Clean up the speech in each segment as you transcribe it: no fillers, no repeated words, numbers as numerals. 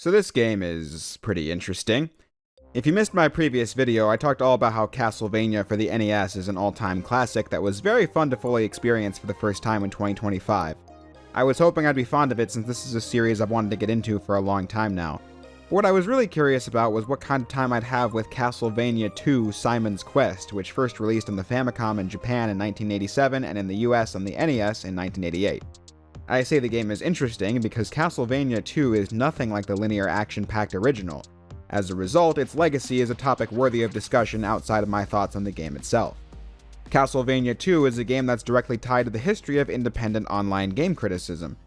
So this game is pretty interesting. If you missed my previous video, I talked all about how Castlevania for the NES is an all-time classic that was very fun to fully experience for the first time in 2025. I was hoping I'd be fond of it since this is a series I've wanted to get into for a long time now. But what I was really curious about was what kind of time I'd have with Castlevania 2 Simon's Quest, which first released on the Famicom in Japan in 1987 and in the US on the NES in 1988. I say the game is interesting because Castlevania 2 is nothing like the linear action-packed original. As a result, its legacy is a topic worthy of discussion outside of my thoughts on the game itself. Castlevania 2 is a game that's directly tied to the history of independent online game criticism,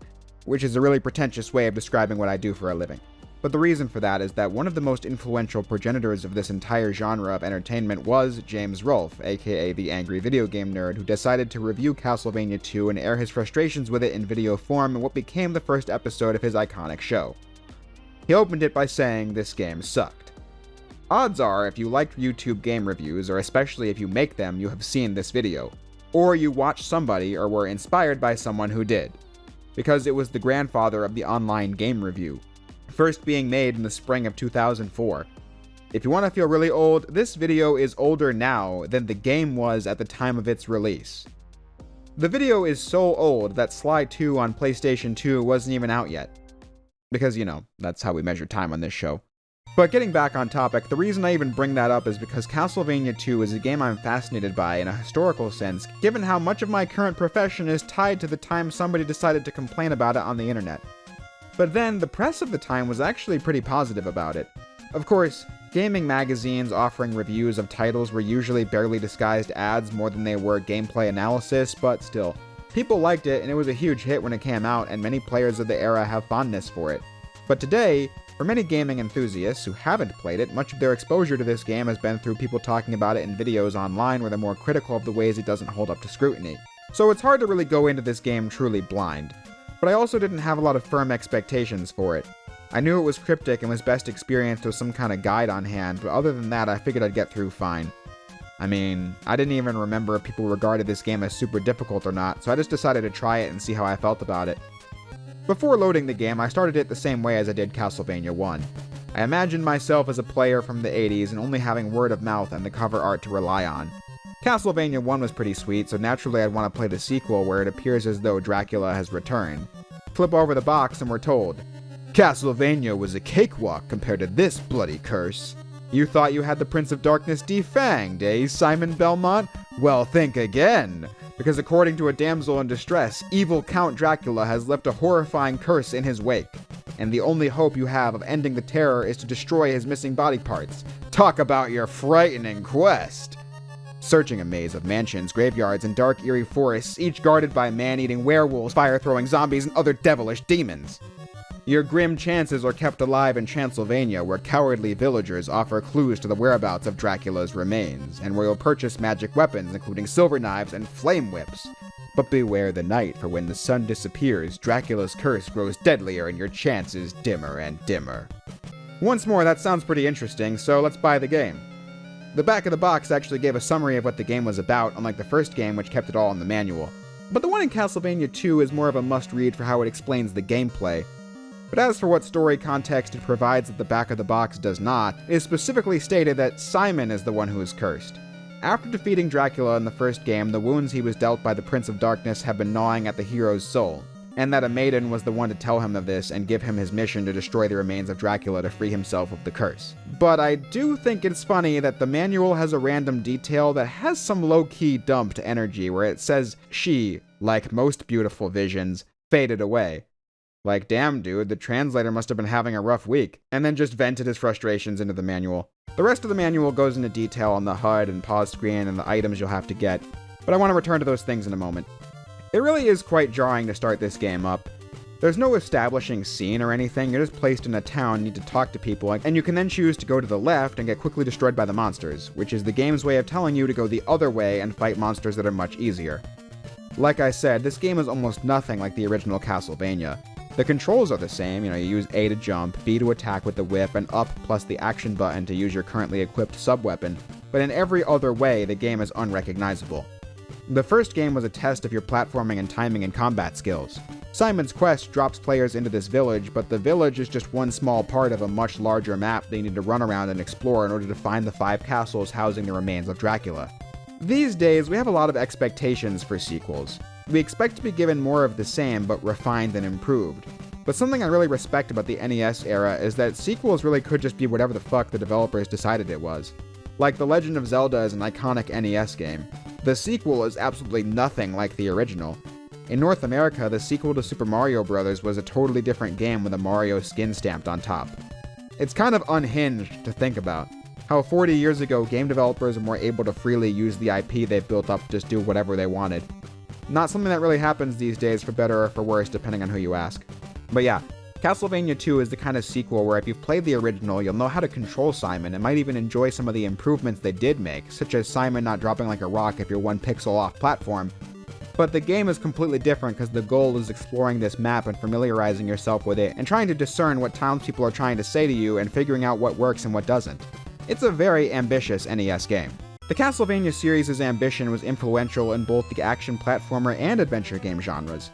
which is a really pretentious way of describing what I do for a living. But the reason for that is that one of the most influential progenitors of this entire genre of entertainment was James Rolfe, aka the Angry Video Game Nerd, who decided to review Castlevania 2 and air his frustrations with it in video form in what became the first episode of his iconic show. He opened it by saying this game sucked. Odds are, if you liked YouTube game reviews, or especially if you make them, you have seen this video. Or you watched somebody or were inspired by someone who did. Because it was the grandfather of the online game review, first being made in the spring of 2004. If you want to feel really old, this video is older now than the game was at the time of its release. The video is so old that Sly 2 on PlayStation 2 wasn't even out yet. Because, you know, that's how we measure time on this show. But getting back on topic, the reason I even bring that up is because Castlevania 2 is a game I'm fascinated by in a historical sense, given how much of my current profession is tied to the time somebody decided to complain about it on the internet. But then, the press of the time was actually pretty positive about it. Of course, gaming magazines offering reviews of titles were usually barely disguised ads more than they were gameplay analysis, but still. People liked it, and it was a huge hit when it came out, and many players of the era have fondness for it. But today, for many gaming enthusiasts who haven't played it, much of their exposure to this game has been through people talking about it in videos online where they're more critical of the ways it doesn't hold up to scrutiny. So it's hard to really go into this game truly blind. But I also didn't have a lot of firm expectations for it. I knew it was cryptic and was best experienced with some kind of guide on hand, but other than that, I figured I'd get through fine. I mean, I didn't even remember if people regarded this game as super difficult or not, so I just decided to try it and see how I felt about it. Before loading the game, I started it the same way as I did Castlevania 1. I imagined myself as a player from the 80s and only having word of mouth and the cover art to rely on. Castlevania 1 was pretty sweet, so naturally I'd want to play the sequel where it appears as though Dracula has returned. Flip over the box and we're told, Castlevania was a cakewalk compared to this bloody curse. You thought you had the Prince of Darkness defanged, eh, Simon Belmont? Well, think again. Because according to a damsel in distress, evil Count Dracula has left a horrifying curse in his wake. And the only hope you have of ending the terror is to destroy his missing body parts. Talk about your frightening quest. Searching a maze of mansions, graveyards, and dark eerie forests, each guarded by man-eating werewolves, fire-throwing zombies, and other devilish demons. Your grim chances are kept alive in Transylvania, where cowardly villagers offer clues to the whereabouts of Dracula's remains, and where you'll purchase magic weapons, including silver knives and flame whips. But beware the night, for when the sun disappears, Dracula's curse grows deadlier and your chances dimmer and dimmer. Once more, that sounds pretty interesting, so let's buy the game. The back of the box actually gave a summary of what the game was about, unlike the first game, which kept it all in the manual. But the one in Castlevania 2 is more of a must-read for how it explains the gameplay. But as for what story context it provides that the back of the box does not, it is specifically stated that Simon is the one who is cursed. After defeating Dracula in the first game, the wounds he was dealt by the Prince of Darkness have been gnawing at the hero's soul, and that a maiden was the one to tell him of this and give him his mission to destroy the remains of Dracula to free himself of the curse. But I do think it's funny that the manual has a random detail that has some low-key dumped energy where it says she, like most beautiful visions, faded away. Like, damn dude, the translator must have been having a rough week, and then just vented his frustrations into the manual. The rest of the manual goes into detail on the HUD and pause screen and the items you'll have to get, but I want to return to those things in a moment. It really is quite jarring to start this game up. There's no establishing scene or anything, you're just placed in a town, need to talk to people, and you can then choose to go to the left and get quickly destroyed by the monsters, which is the game's way of telling you to go the other way and fight monsters that are much easier. Like I said, this game is almost nothing like the original Castlevania. The controls are the same, you use A to jump, B to attack with the whip, and up plus the action button to use your currently equipped sub-weapon, but in every other way the game is unrecognizable. The first game was a test of your platforming and timing and combat skills. Simon's Quest drops players into this village, but the village is just one small part of a much larger map they need to run around and explore in order to find the 5 castles housing the remains of Dracula. These days, we have a lot of expectations for sequels. We expect to be given more of the same, but refined and improved. But something I really respect about the NES era is that sequels really could just be whatever the fuck the developers decided it was. Like The Legend of Zelda is an iconic NES game. The sequel is absolutely nothing like the original. In North America, the sequel to Super Mario Bros. Was a totally different game with a Mario skin stamped on top. It's kind of unhinged to think about. How 40 years ago, game developers were more able to freely use the IP they've built up to just do whatever they wanted. Not something that really happens these days, for better or for worse, depending on who you ask. But yeah, Castlevania 2 is the kind of sequel where if you've played the original, you'll know how to control Simon and might even enjoy some of the improvements they did make, such as Simon not dropping like a rock if you're 1 pixel off platform. But the game is completely different because the goal is exploring this map and familiarizing yourself with it and trying to discern what townspeople are trying to say to you and figuring out what works and what doesn't. It's a very ambitious NES game. The Castlevania series' ambition was influential in both the action platformer and adventure game genres.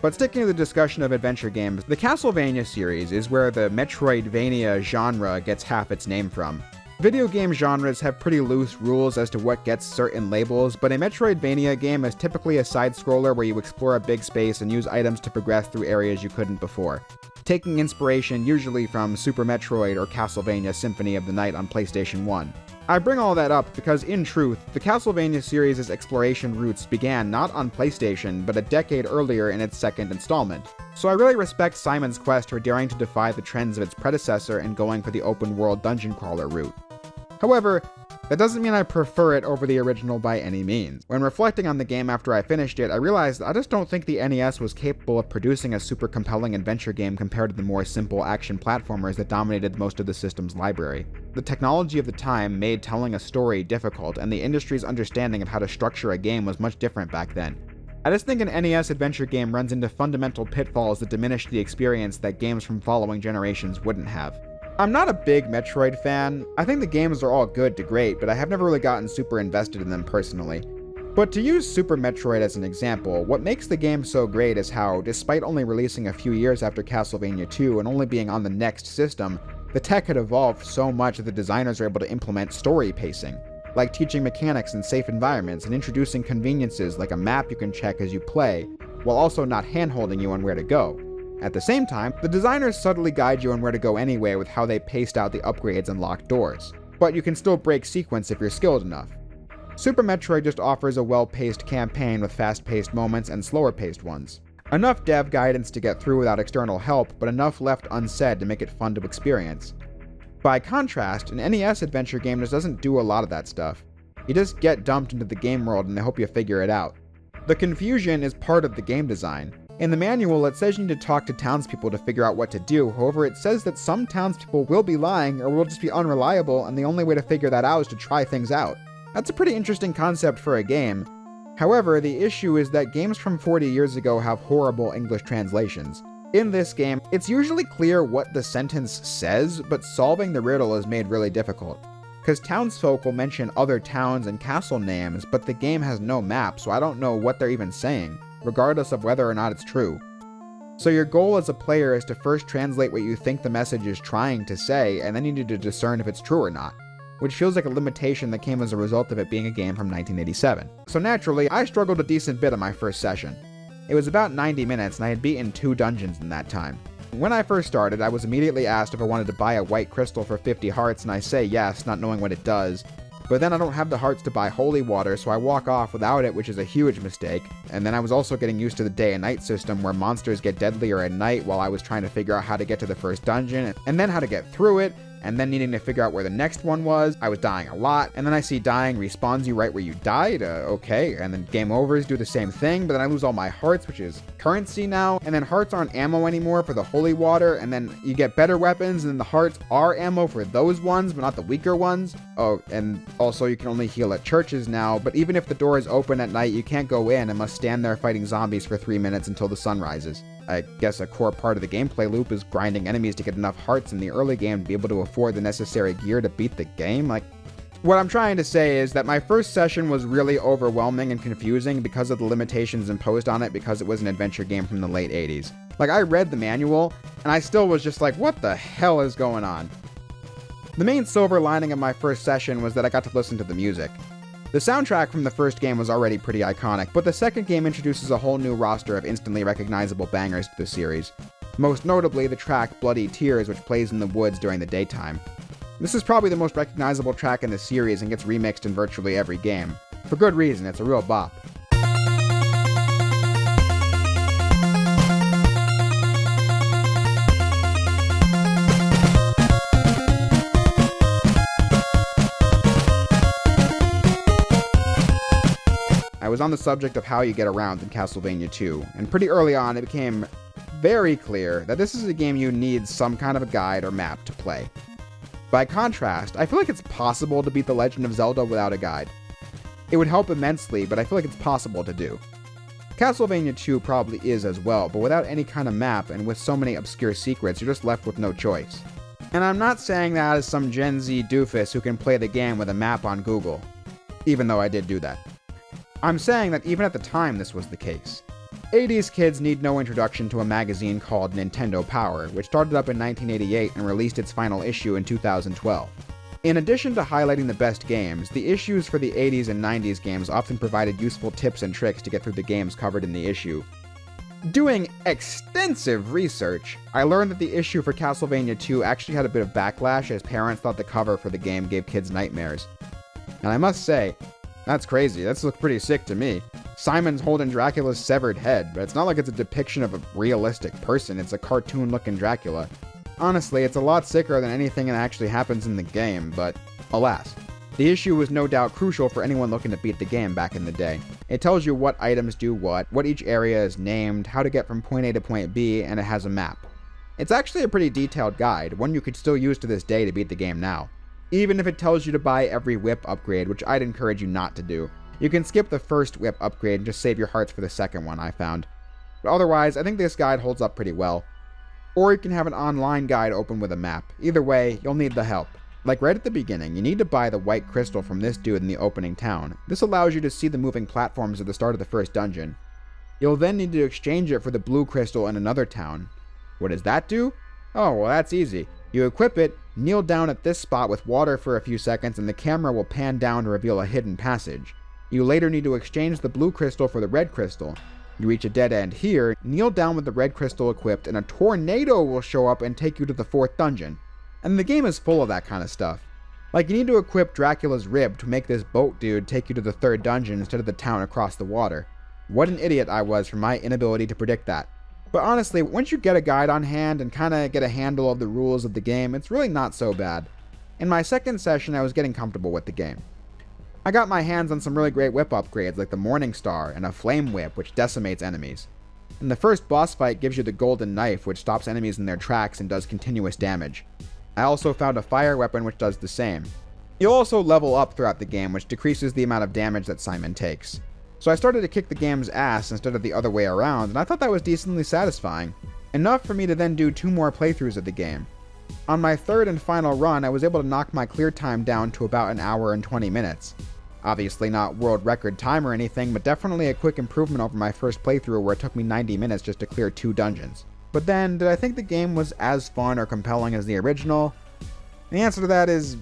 But sticking to the discussion of adventure games, the Castlevania series is where the Metroidvania genre gets half its name from. Video game genres have pretty loose rules as to what gets certain labels, but a Metroidvania game is typically a side-scroller where you explore a big space and use items to progress through areas you couldn't before, taking inspiration usually from Super Metroid or Castlevania Symphony of the Night on PlayStation 1. I bring all that up because, in truth, the Castlevania series' exploration roots began not on PlayStation, but a decade earlier in its second installment. So I really respect Simon's Quest for daring to defy the trends of its predecessor and going for the open-world dungeon crawler route. However, that doesn't mean I prefer it over the original by any means. When reflecting on the game after I finished it, I realized I just don't think the NES was capable of producing a super compelling adventure game compared to the more simple action platformers that dominated most of the system's library. The technology of the time made telling a story difficult, and the industry's understanding of how to structure a game was much different back then. I just think an NES adventure game runs into fundamental pitfalls that diminish the experience that games from following generations wouldn't have. I'm not a big Metroid fan. I think the games are all good to great, but I have never really gotten super invested in them personally. But to use Super Metroid as an example, what makes the game so great is how, despite only releasing a few years after Castlevania 2 and only being on the next system, the tech had evolved so much that the designers are able to implement story pacing, like teaching mechanics in safe environments and introducing conveniences like a map you can check as you play, while also not hand-holding you on where to go. At the same time, the designers subtly guide you on where to go anyway with how they paced out the upgrades and locked doors, but you can still break sequence if you're skilled enough. Super Metroid just offers a well-paced campaign with fast-paced moments and slower-paced ones. Enough dev guidance to get through without external help, but enough left unsaid to make it fun to experience. By contrast, an NES adventure game just doesn't do a lot of that stuff. You just get dumped into the game world and they hope you figure it out. The confusion is part of the game design. In the manual, it says you need to talk to townspeople to figure out what to do. However, it says that some townspeople will be lying or will just be unreliable, and the only way to figure that out is to try things out. That's a pretty interesting concept for a game. However, the issue is that games from 40 years ago have horrible English translations. In this game, it's usually clear what the sentence says, but solving the riddle is made really difficult. Because townsfolk will mention other towns and castle names, but the game has no map, so I don't know what they're even saying, regardless of whether or not it's true. So your goal as a player is to first translate what you think the message is trying to say, and then you need to discern if it's true or not, which feels like a limitation that came as a result of it being a game from 1987. So naturally, I struggled a decent bit on my first session. It was about 90 minutes, and I had beaten 2 dungeons in that time. When I first started, I was immediately asked if I wanted to buy a white crystal for 50 hearts, and I say yes, not knowing what it does. But then I don't have the hearts to buy holy water, so I walk off without it, which is a huge mistake. And then I was also getting used to the day and night system where monsters get deadlier at night while I was trying to figure out how to get to the first dungeon, and then how to get through it, and then needing to figure out where the next one was. I was dying a lot, and then I see dying respawns you right where you died, okay, and then game overs do the same thing, but then I lose all my hearts, which is currency now, and then hearts aren't ammo anymore for the holy water, and then you get better weapons, and then the hearts are ammo for those ones, but not the weaker ones. Oh, and also you can only heal at churches now, but even if the door is open at night, you can't go in and must stand there fighting zombies for 3 minutes until the sun rises. I guess a core part of the gameplay loop is grinding enemies to get enough hearts in the early game to be able to afford the necessary gear to beat the game. Like, What I'm trying to say is that my first session was really overwhelming and confusing because of the limitations imposed on it because it was an adventure game from the late 80s. Like, I read the manual, and I still was just like, what the hell is going on? The main silver lining of my first session was that I got to listen to the music. The soundtrack from the first game was already pretty iconic, but the second game introduces a whole new roster of instantly recognizable bangers to the series. Most notably, the track Bloody Tears, which plays in the woods during the daytime. This is probably the most recognizable track in the series and gets remixed in virtually every game. For good reason, it's a real bop. I was on the subject of how you get around in Castlevania 2, and pretty early on it became very clear that this is a game you need some kind of a guide or map to play. By contrast, I feel like it's possible to beat The Legend of Zelda without a guide. It would help immensely, but I feel like it's possible to do. Castlevania 2 probably is as well, but without any kind of map and with so many obscure secrets, you're just left with no choice. And I'm not saying that as some Gen Z doofus who can play the game with a map on Google, even though I did do that. I'm saying that even at the time this was the case. 80s kids need no introduction to a magazine called Nintendo Power, which started up in 1988 and released its final issue in 2012. In addition to highlighting the best games, the issues for the 80s and 90s games often provided useful tips and tricks to get through the games covered in the issue. Doing extensive research, I learned that the issue for Castlevania 2 actually had a bit of backlash as parents thought the cover for the game gave kids nightmares. And I must say, that's crazy. That's looked pretty sick to me. Simon's holding Dracula's severed head, but it's not like it's a depiction of a realistic person, it's a cartoon-looking Dracula. Honestly, it's a lot sicker than anything that actually happens in the game, but alas. The issue was no doubt crucial for anyone looking to beat the game back in the day. It tells you what items do what each area is named, how to get from point A to point B, and it has a map. It's actually a pretty detailed guide, one you could still use to this day to beat the game now. Even if it tells you to buy every whip upgrade, which I'd encourage you not to do. You can skip the first whip upgrade and just save your hearts for the second one, I found. But otherwise, I think this guide holds up pretty well. Or you can have an online guide open with a map. Either way, you'll need the help. Like right at the beginning, you need to buy the white crystal from this dude in the opening town. This allows you to see the moving platforms at the start of the first dungeon. You'll then need to exchange it for the blue crystal in another town. What does that do? Oh, well that's easy. You equip it, kneel down at this spot with water for a few seconds, and the camera will pan down to reveal a hidden passage. You later need to exchange the blue crystal for the red crystal. You reach a dead end here, kneel down with the red crystal equipped, and a tornado will show up and take you to the fourth dungeon. And the game is full of that kind of stuff. Like, you need to equip Dracula's rib to make this boat dude take you to the third dungeon instead of the town across the water. What an idiot I was for my inability to predict that. But honestly, once you get a guide on hand and kinda get a handle of the rules of the game, it's really not so bad. In my second session, I was getting comfortable with the game. I got my hands on some really great whip upgrades like the Morning Star and a Flame Whip, which decimates enemies. And the first boss fight gives you the Golden Knife, which stops enemies in their tracks and does continuous damage. I also found a fire weapon which does the same. You'll also level up throughout the game, which decreases the amount of damage that Simon takes. So I started to kick the game's ass instead of the other way around, and I thought that was decently satisfying. Enough for me to then do 2 more playthroughs of the game. On my third and final run, I was able to knock my clear time down to about an hour and 20 minutes. Obviously not world record time or anything, but definitely a quick improvement over my first playthrough where it took me 90 minutes just to clear 2 dungeons. But then, did I think the game was as fun or compelling as the original? The answer to that is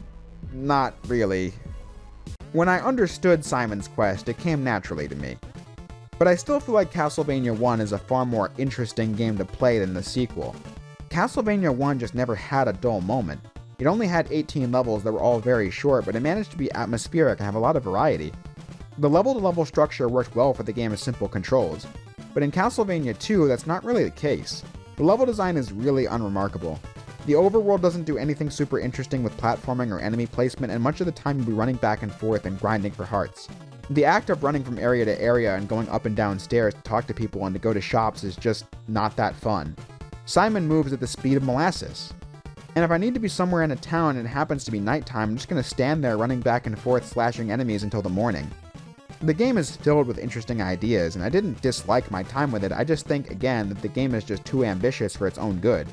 not really. When I understood Simon's quest, it came naturally to me. But I still feel like Castlevania 1 is a far more interesting game to play than the sequel. Castlevania 1 just never had a dull moment. It only had 18 levels that were all very short, but it managed to be atmospheric and have a lot of variety. The level-to-level structure worked well for the game's simple controls, but in Castlevania 2, that's not really the case. The level design is really unremarkable. The overworld doesn't do anything super interesting with platforming or enemy placement, and much of the time you'll be running back and forth and grinding for hearts. The act of running from area to area and going up and down stairs to talk to people and to go to shops is just not that fun. Simon moves at the speed of molasses. And if I need to be somewhere in a town and it happens to be nighttime, I'm just going to stand there running back and forth slashing enemies until the morning. The game is filled with interesting ideas, and I didn't dislike my time with it, I just think, again, that the game is just too ambitious for its own good.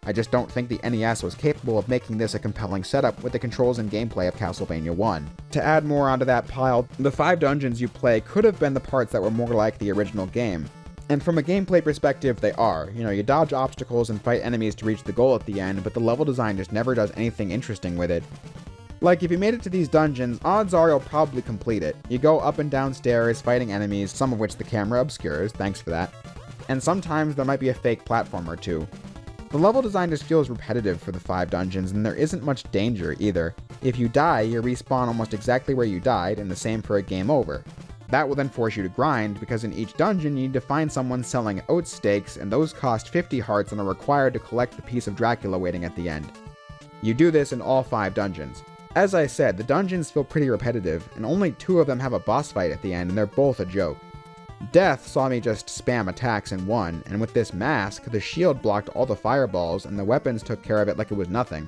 I just don't think the NES was capable of making this a compelling setup with the controls and gameplay of Castlevania 1. To add more onto that pile, the 5 dungeons you play could have been the parts that were more like the original game. And from a gameplay perspective, they are. You dodge obstacles and fight enemies to reach the goal at the end, but the level design just never does anything interesting with it. Like, if you made it to these dungeons, odds are you'll probably complete it. You go up and down stairs fighting enemies, some of which the camera obscures, thanks for that. And sometimes there might be a fake platform or two. The level design just feels repetitive for the 5 dungeons, and there isn't much danger either. If you die, you respawn almost exactly where you died, and the same for a game over. That will then force you to grind, because in each dungeon you need to find someone selling oat steaks, and those cost 50 hearts and are required to collect the piece of Dracula waiting at the end. You do this in all 5 dungeons. As I said, the dungeons feel pretty repetitive, and only 2 of them have a boss fight at the end, and they're both a joke. Death saw me just spam attacks in one, and with this mask, the shield blocked all the fireballs, and the weapons took care of it like it was nothing.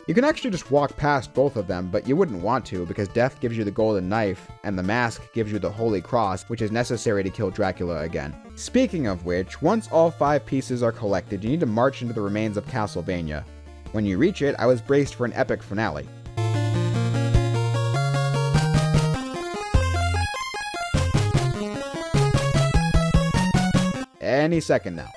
You can actually just walk past both of them, but you wouldn't want to, because Death gives you the golden knife, and the mask gives you the holy cross, which is necessary to kill Dracula again. Speaking of which, once all 5 pieces are collected, you need to march into the remains of Castlevania. When you reach it, I was braced for an epic finale. Any second now.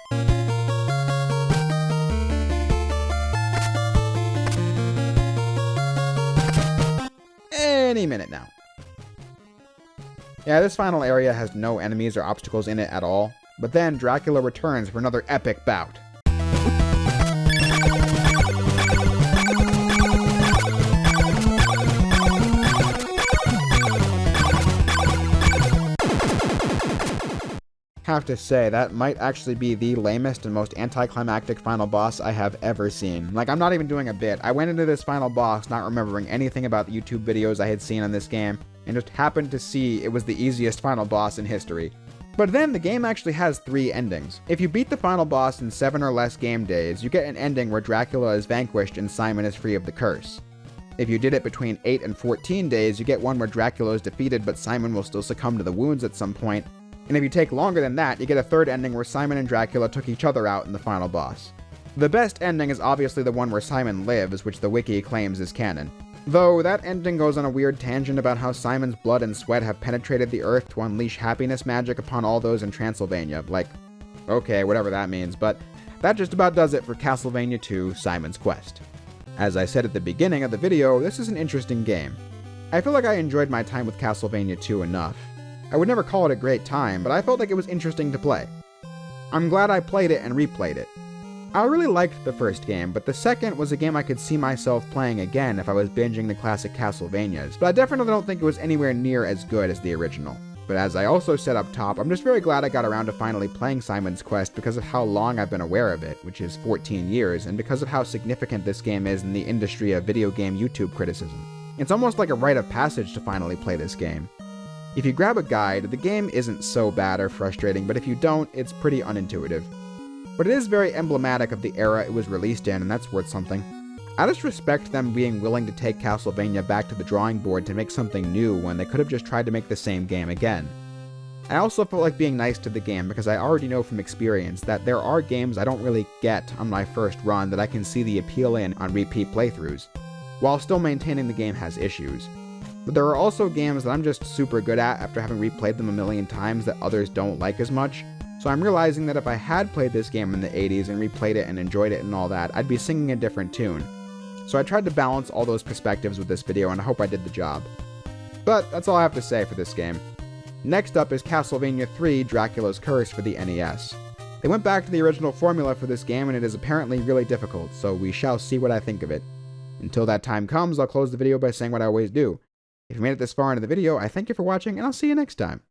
Any minute now. Yeah, this final area has no enemies or obstacles in it at all, but then Dracula returns for another epic bout. Have to say, that might actually be the lamest and most anticlimactic final boss I have ever seen. Like, I'm not even doing a bit. I went into this final boss not remembering anything about the YouTube videos I had seen on this game, and just happened to see it was the easiest final boss in history. But then, the game actually has 3 endings. If you beat the final boss in 7 or less game days, you get an ending where Dracula is vanquished and Simon is free of the curse. If you did it between 8 and 14 days, you get one where Dracula is defeated but Simon will still succumb to the wounds at some point. And if you take longer than that, you get a 3rd ending where Simon and Dracula took each other out in the final boss. The best ending is obviously the one where Simon lives, which the wiki claims is canon. Though, that ending goes on a weird tangent about how Simon's blood and sweat have penetrated the earth to unleash happiness magic upon all those in Transylvania. Like, okay, whatever that means, but that just about does it for Castlevania 2: Simon's Quest. As I said at the beginning of the video, this is an interesting game. I feel like I enjoyed my time with Castlevania 2 enough. I would never call it a great time, but I felt like it was interesting to play. I'm glad I played it and replayed it. I really liked the first game, but the second was a game I could see myself playing again if I was binging the classic Castlevanias, but I definitely don't think it was anywhere near as good as the original. But as I also said up top, I'm just very glad I got around to finally playing Simon's Quest because of how long I've been aware of it, which is 14 years, and because of how significant this game is in the industry of video game YouTube criticism. It's almost like a rite of passage to finally play this game. If you grab a guide, the game isn't so bad or frustrating, but if you don't, it's pretty unintuitive. But it is very emblematic of the era it was released in, and that's worth something. I just respect them being willing to take Castlevania back to the drawing board to make something new when they could have just tried to make the same game again. I also felt like being nice to the game because I already know from experience that there are games I don't really get on my first run that I can see the appeal in on repeat playthroughs, while still maintaining the game has issues. But there are also games that I'm just super good at after having replayed them a million times that others don't like as much, so I'm realizing that if I had played this game in the 80s and replayed it and enjoyed it and all that, I'd be singing a different tune. So I tried to balance all those perspectives with this video, and I hope I did the job. But that's all I have to say for this game. Next up is Castlevania 3: Dracula's Curse for the NES. They went back to the original formula for this game, and it is apparently really difficult, so we shall see what I think of it. Until that time comes, I'll close the video by saying what I always do. If you made it this far into the video, I thank you for watching, and I'll see you next time.